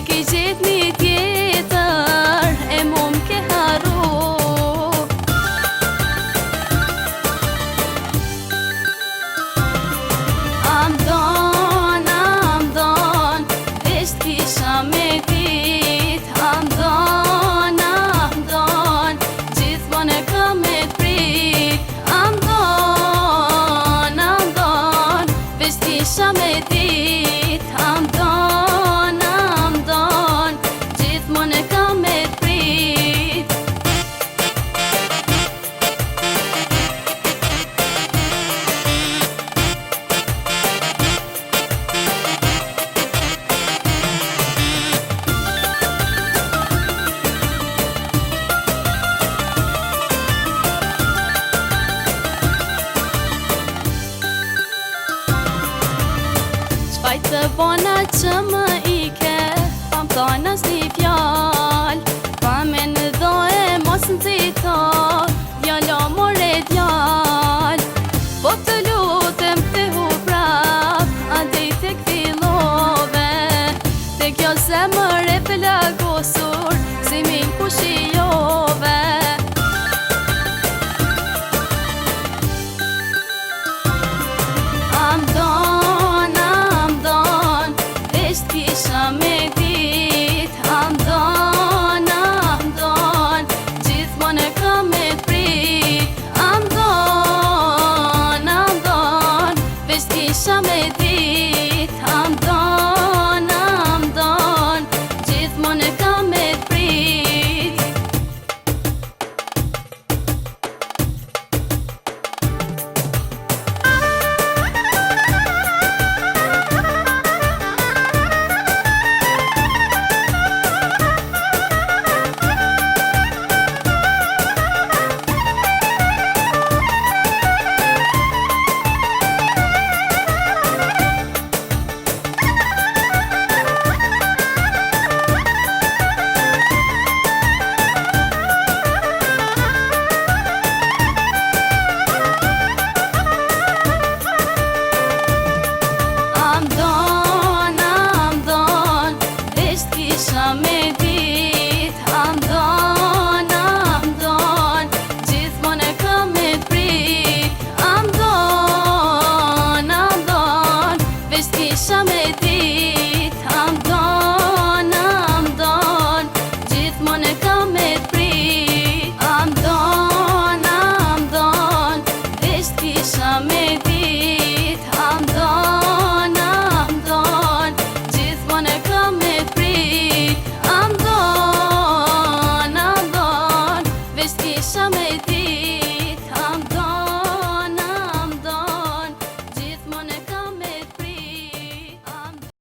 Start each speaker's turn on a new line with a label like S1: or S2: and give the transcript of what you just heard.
S1: ki gjet një tjetër, e mu m'ke haru. Am don, veç t'kisha me dit. Am don, gjithmon e kam me t'prit. Am don, veç t'kisha me dit. Am don, gjithmon e kam me t'prit. Qfaj të bona që më ike, pa m'than as një fjall. Pa me në dhoe mos n'cita, djalla more djall. Po të lutem të hu prap, andej tek fillove. Te kjo zemër e pelagosur, si min ku shijove. Am don, veç t'kisha me dit.